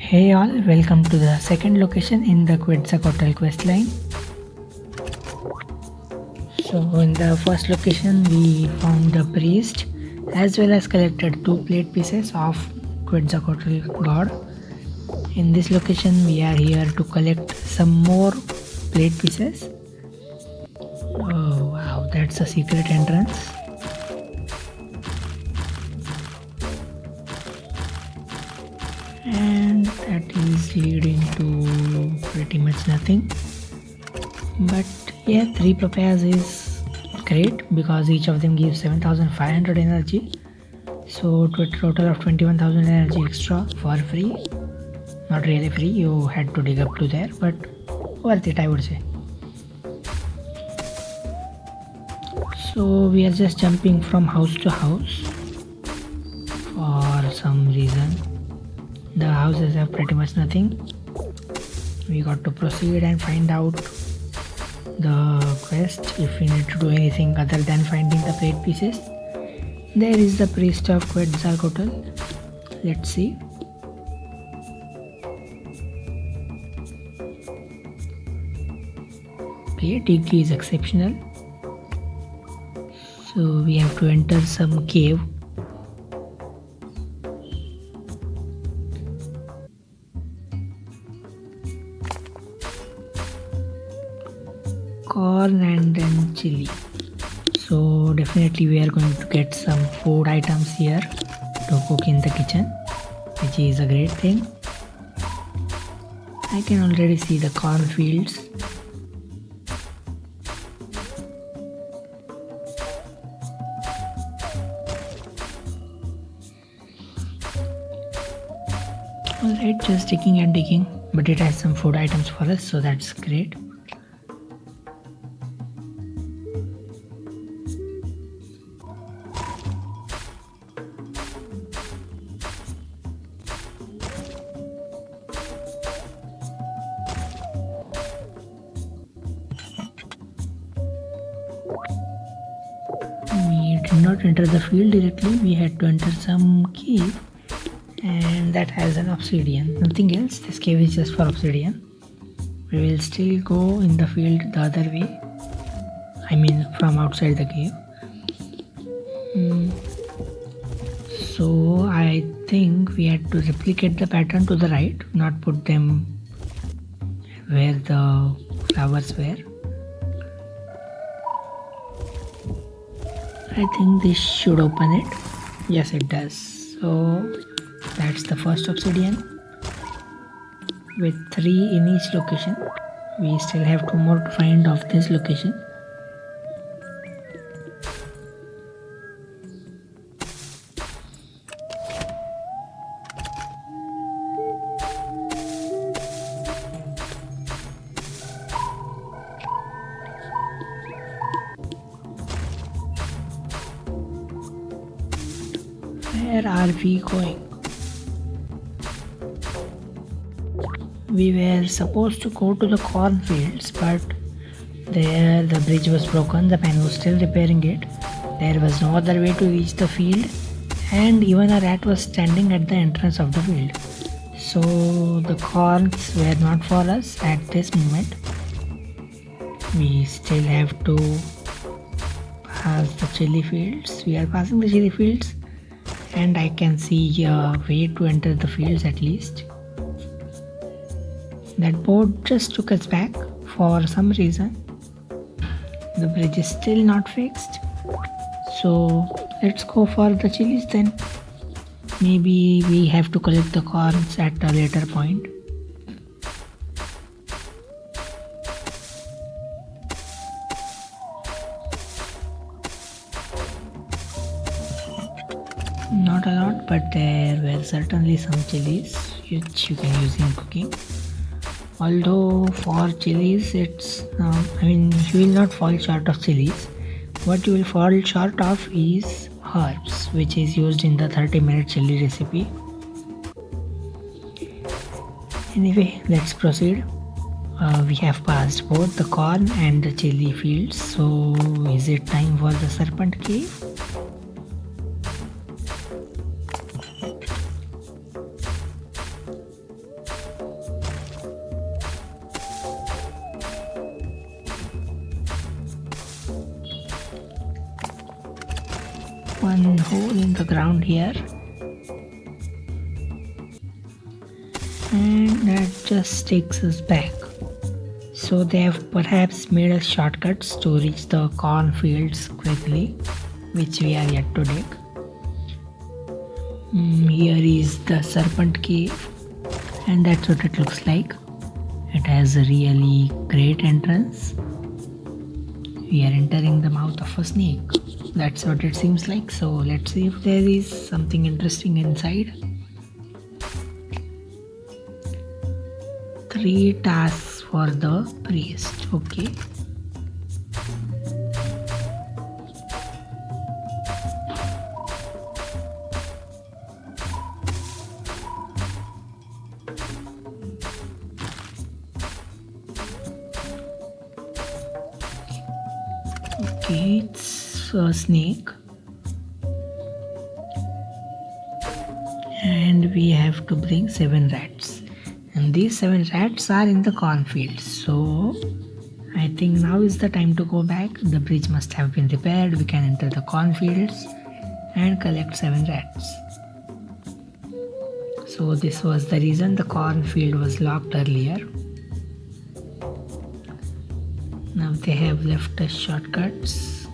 Hey all, welcome to the second location in the Quetzalcoatl questline. So in the first location we found a priest as well as collected 2 plate pieces of Quetzalcoatl god. In this location we are here to collect some more plate pieces. Oh wow, that's a secret entrance. And that is leading to pretty much nothing, but yeah, 3 papayas is great because each of them gives 7500 energy, so to a total of 21,000 energy extra for free. Not really free, you had to dig up to there, but worth it I would say. So we are just jumping from house to house for some reason. The houses have pretty much nothing. We got to proceed and find out the quest if we need to do anything other than finding the plate pieces. There is the priest of Quetzalcoatl. Let's see. Okay, Diggy is exceptional. So we have to enter some cave. Corn and then chili, so definitely we are going to get some food items here to cook in the kitchen, which is a great thing. I can already see the cornfields. Alright, just digging and digging, but it has some food items for us, so that's great. We did not enter the field directly, we had to enter some cave, and that has an obsidian, nothing else. This cave is just for obsidian. We will still go in the field the other way, I mean from outside the cave. So I think we had to replicate the pattern to the right, not put them where the flowers were. I think this should open it. Yes, it does. So that's the first obsidian with 3 in each location. We still have 2 more to find of this location. Where are we going? We were supposed to go to the cornfields, but there the bridge was broken, the man was still repairing it. There was no other way to reach the field, and even a rat was standing at the entrance of the field. So the corns were not for us at this moment. We still have to pass the chili fields. We are passing the chili fields, and I can see a way to enter the fields at least. That boat just took us back for some reason. The bridge is still not fixed. So let's go for the chilies then. Maybe we have to collect the corns at a later point. Not a lot, but there were certainly some chilies which you can use in cooking. Although for chilies it's you will not fall short of chilies. What you will fall short of is herbs, which is used in the 30-minute chili recipe. Anyway, let's proceed. We have passed both the corn and the chili fields, so is it time for the Serpent Cave? one hole in the ground here, and that just takes us back. So they have perhaps made us shortcuts to reach the cornfields quickly, which we are yet to dig. Here is the Serpent Cave, and that's what it looks like. It has a really great entrance. We are entering the mouth of a snake. That's what it seems like. So let's see if there is something interesting inside. 3 tasks for the priest. Okay. Okay, it's a snake. And we have to bring 7 rats. And these 7 rats are in the cornfield. So I think now is the time to go back. The bridge must have been repaired. We can enter the cornfields and collect 7 rats. So this was the reason the cornfield was locked earlier. Now they have left us shortcuts,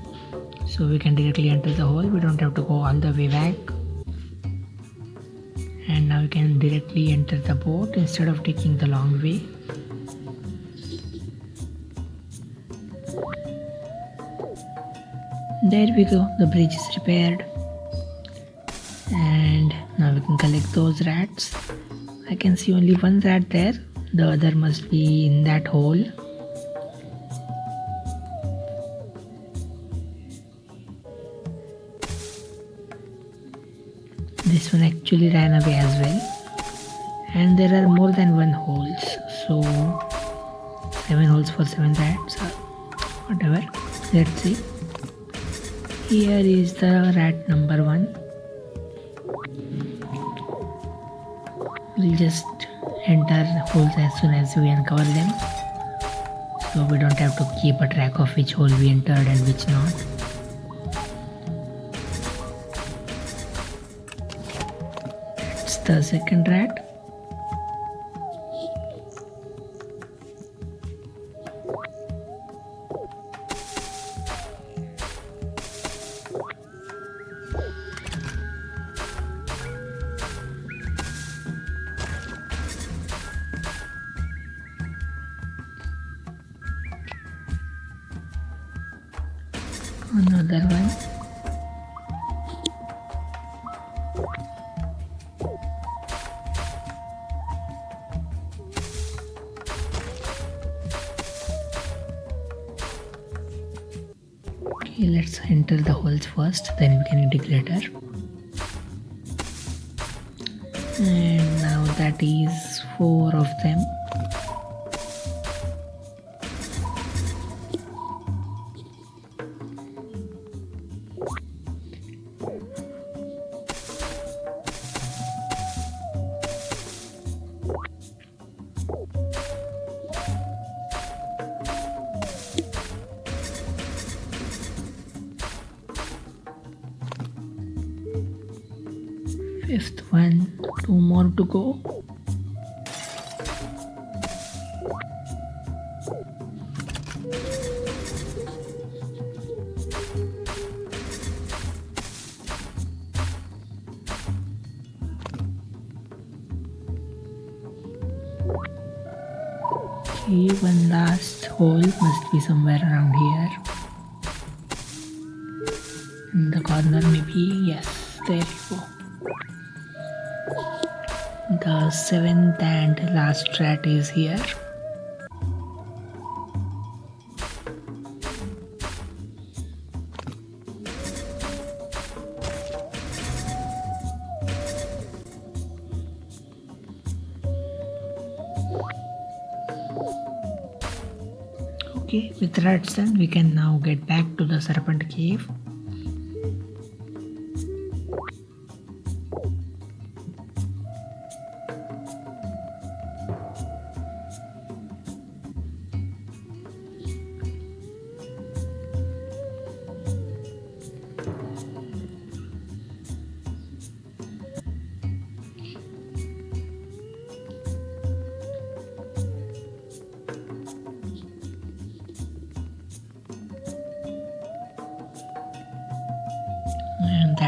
so we can directly enter the hole. We don't have to go all the way back. And now we can directly enter the boat instead of taking the long way. There we go, the bridge is repaired. And now we can collect those rats. I can see only 1 rat there. The other must be in that hole. This one actually ran away as well. And there are more than 1 holes. So 7 holes for 7 rats or whatever. Let's see. Here is the rat number 1. We'll just enter holes as soon as we uncover them. So we don't have to keep a track of which hole we entered and which not. It's the second rat. Another one. Okay, let's enter the holes first, then we can dig later. And now that is 4 of them. Fifth one, 2 more to go. Okay, one last hole must be somewhere around here. In the corner maybe, yes, there you go. The 7th and last rat is here. Okay, with rats done, we can now get back to the Serpent Cave.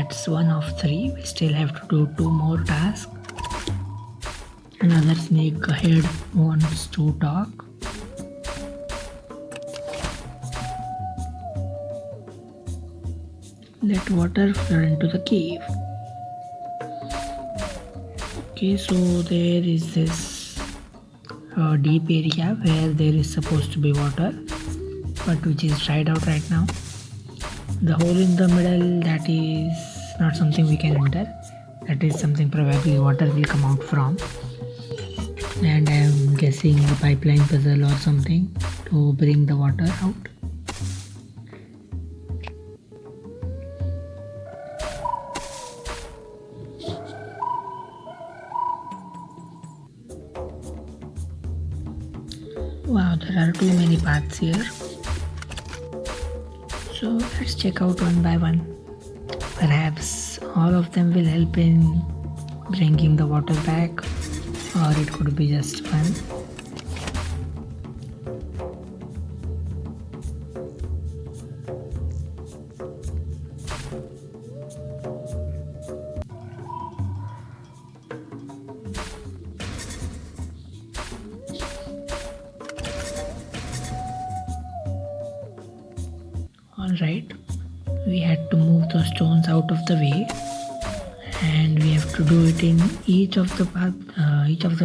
that's one of three. We still have to do two more tasks. Another snake ahead wants to talk. Let water flow into the cave. Okay, so there is this deep area where there is supposed to be water, but which is dried out right now. The hole in the middle, that is not something we can enter. That is something probably water will come out from. And I am guessing a pipeline puzzle or something to bring the water out. Wow, there are too many paths here. So let's check out one by one. Perhaps all of them will help in bringing the water back, or it could be just fun. Alright, we had to move those stones out of the way, and we have to do it in each of the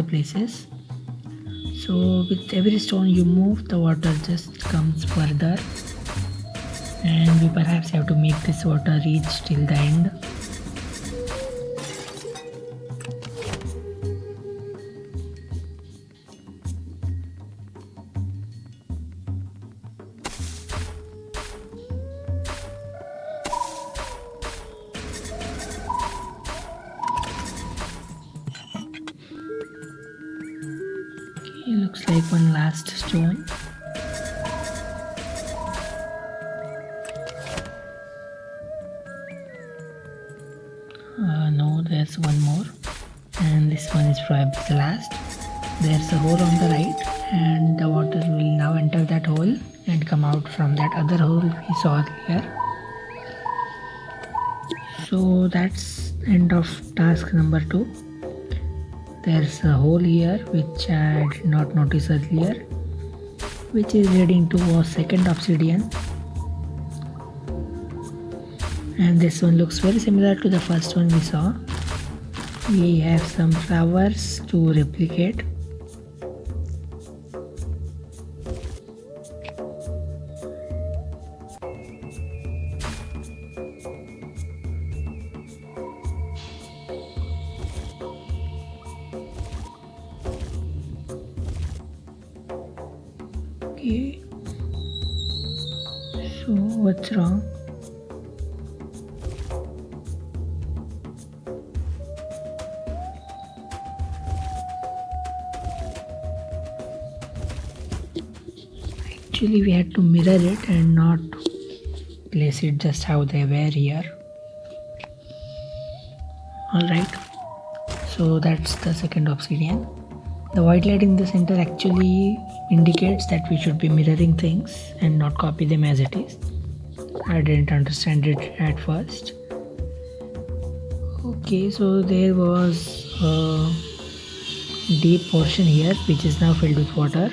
places. So with every stone you move, the water just comes further, and we perhaps have to make this water reach till the end. Looks like one last stone. No, there's one more, and this one is probably the last. There's a hole on the right, and the water will now enter that hole and come out from that other hole we saw earlier. So that's end of task number 2. There's a hole here which I did not notice earlier, which is leading to a second obsidian, and this one looks very similar to the first one we saw. We have some flowers to replicate. Okay, so what's wrong? Actually, we had to mirror it and not place it just how they were here. Alright, so that's the second obsidian. The white light in the center actually indicates that we should be mirroring things and not copy them as it is. I didn't understand it at first. Okay, so there was a deep portion here which is now filled with water,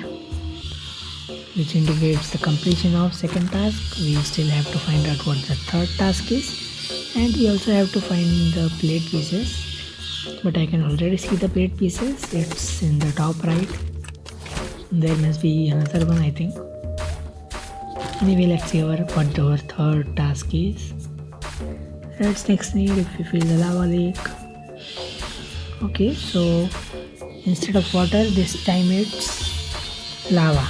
which indicates the completion of second task. We still have to find out what the third task is, and we also have to find the plate pieces. But I can already see the plate pieces. It's in the top right. There must be another one, I think. Anyway, let's see what our third task is. Let's next need if we fill the lava lake. Okay, so instead of water, this time it's lava.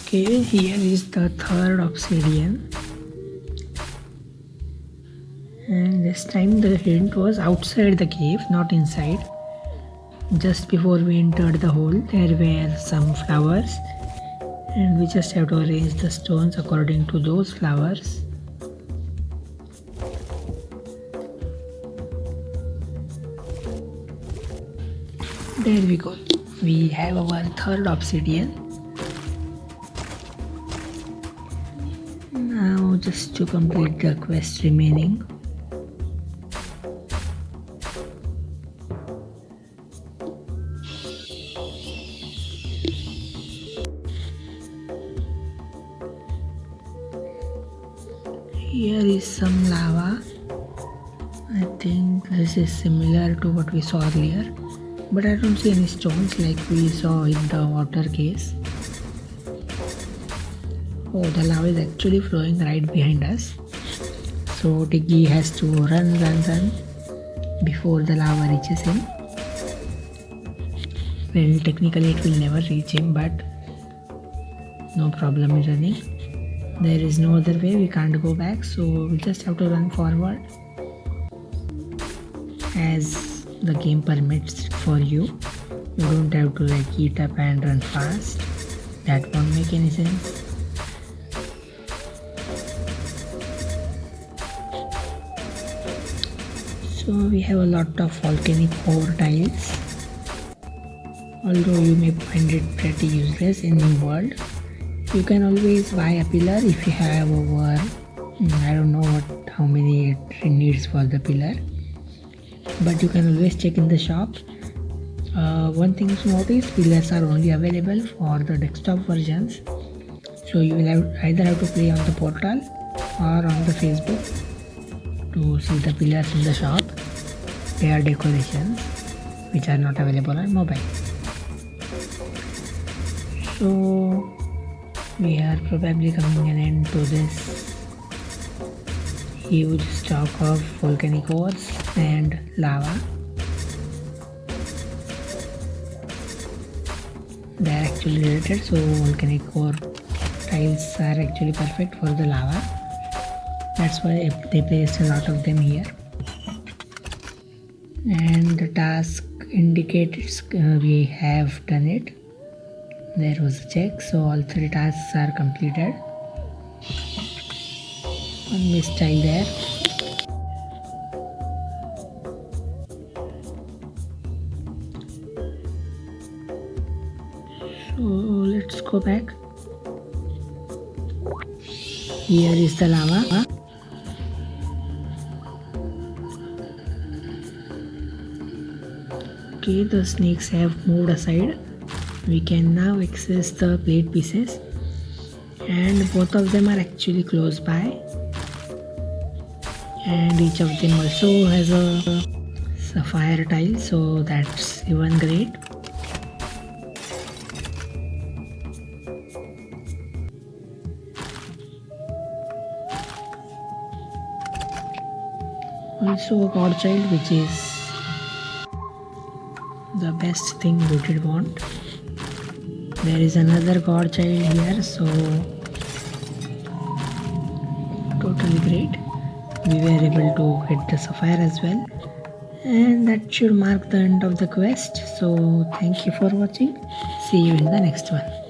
Okay, here is the third obsidian, and this time the hint was outside the cave, not inside. Just before we entered the hole, there were some flowers, and we just have to arrange the stones according to those flowers. There we go. We have our third obsidian. Now just to complete the quest remaining. Here is some lava. I think this is similar to what we saw earlier, but I don't see any stones like we saw in the water case. Oh, the lava is actually flowing right behind us. So Diggy has to run before the lava reaches him. Well, technically it will never reach him, but no problem in running. There is no other way, we can't go back, so we just have to run forward as the game permits it for you. You don't have to like eat up and run fast. That won't make any sense. So we have a lot of volcanic ore tiles. Although you may find it pretty useless in New World, you can always buy a pillar if you have over, I don't know how many it needs for the pillar, but you can always check in the shop. One thing to notice, pillars are only available for the desktop versions, so you will either have to play on the portal or on the Facebook to see the pillars in the shop. They are decorations which are not available on mobile. So we are probably coming an end to this huge stock of volcanic ores and lava. They are actually related, so volcanic ore tiles are actually perfect for the lava. That's why they placed a lot of them here. And the task indicates we have done it. There was a check, so all 3 tasks are completed. One missed tile there. So let's go back. Here is the lava. Okay, the snakes have moved aside. We can now access the plate pieces, and both of them are actually close by, and each of them also has a sapphire tile, so that's even great. Also a god child, which is the best thing we did want. There is another god child here, so totally great. We were able to get the sapphire as well, and that should mark the end of the quest. So thank you for watching. See you in the next one.